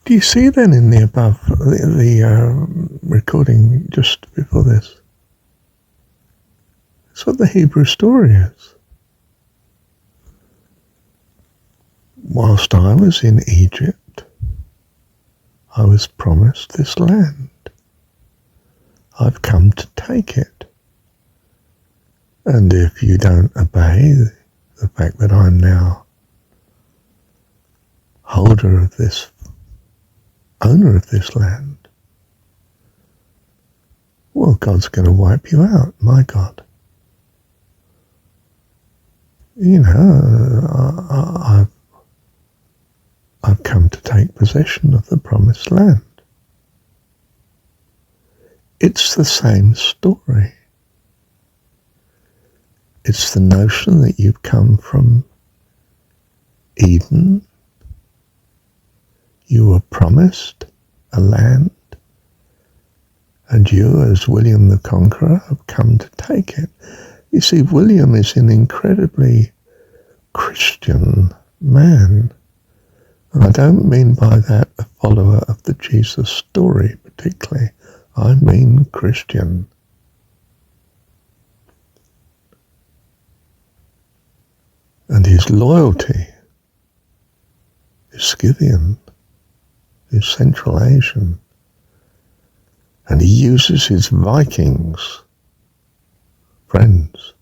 Do you see then in the above, the recording just before this? It's what the Hebrew story is. Whilst I was in Egypt, I was promised this land. I've come to take it. And if you don't obey the fact that I'm now holder of this, owner of this land, well, God's going to wipe you out, my God. You know, I've come to take possession of the promised land. It's the same story. It's the notion that you've come from Eden. You were promised a land, and you, as William the Conqueror, have come to take it. You see, William is an incredibly Christian man. And I don't mean by that a follower of the Jesus story particularly. I mean Christian. And his loyalty is Scythian, is Central Asian. And he uses his Vikings friends,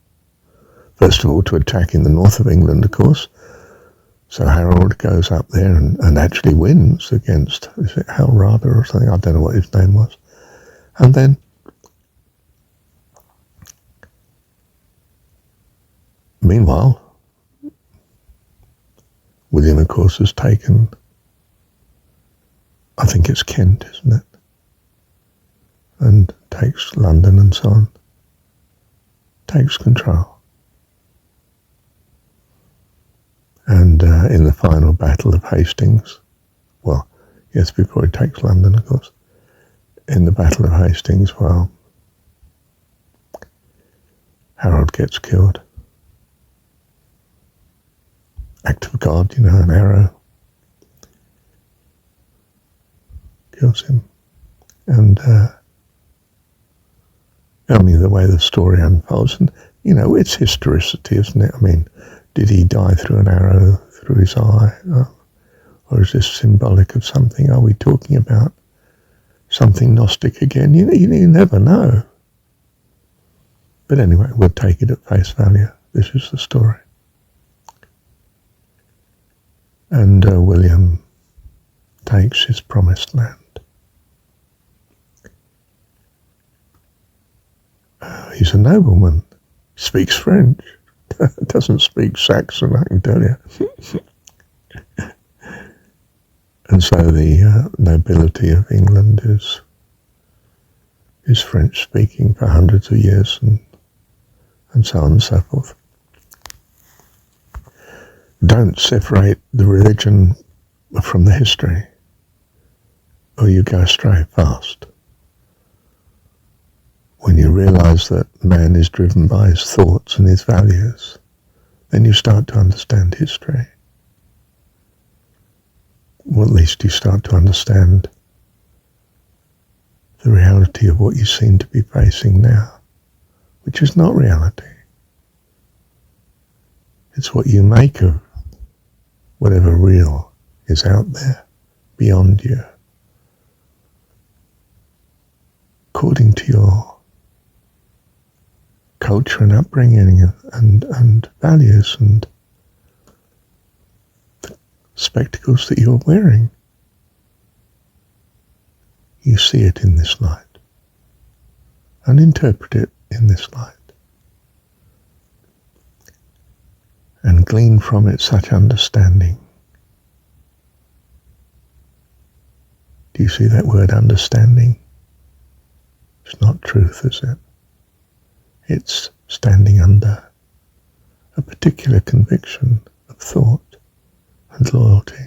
first of all, to attack in the north of England, of course. So Harold goes up there and actually wins against, is it Halrada or something? I don't know what his name was. And then meanwhile, William, of course, has taken, I think it's Kent, isn't it? And takes London and so on. Takes control. And in the final battle of Hastings, well, yes, before he takes London, of course, in the battle of Hastings, well, Harold gets killed. Act of God, you know, an arrow kills him. And, I mean, the way the story unfolds, and, you know, it's historicity, isn't it? I mean, did he die through an arrow through his eye? Or is this symbolic of something? Are we talking about something Gnostic again? You never know. But anyway, we'll take it at face value. This is the story. And William takes his promised land. He's a nobleman. Speaks French. Doesn't speak Saxon, I can tell you. And so the nobility of England is French speaking for hundreds of years, and so on and so forth. Don't separate the religion from the history, or you go astray fast. When you realize that man is driven by his thoughts and his values, then you start to understand history. Or at least you start to understand the reality of what you seem to be facing now, which is not reality. It's what you make of whatever real is out there beyond you, according to your culture and upbringing and values and the spectacles that you're wearing. You see it in this light and interpret it in this light and glean from it such understanding. Do you see that word understanding? It's not truth, is it? It's standing under a particular conviction of thought and loyalty.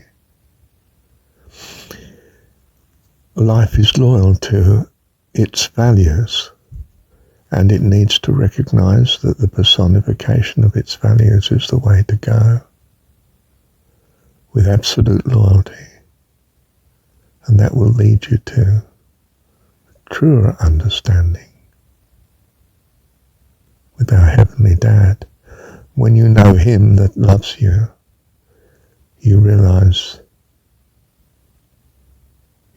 Life is loyal to its values, and it needs to recognize that the personification of its values is the way to go, with absolute loyalty And that will lead you to truer understanding with our Heavenly Dad. When you know Him that loves you, you realize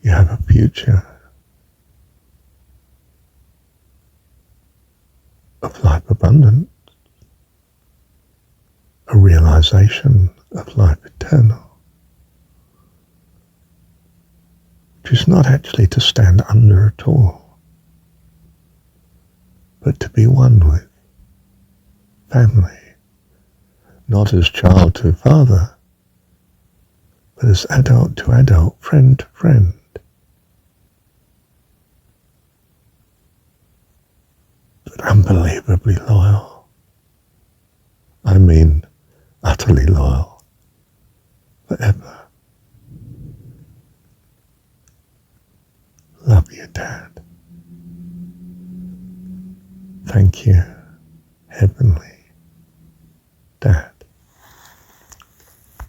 you have a future of life abundant, a realization of life eternal, which is not actually to stand under at all, but to be one with family, not as child to father, but as adult to adult, friend to friend. But unbelievably loyal. I mean, utterly loyal. Forever. Love you, Dad. Thank you, Heavenly Dad.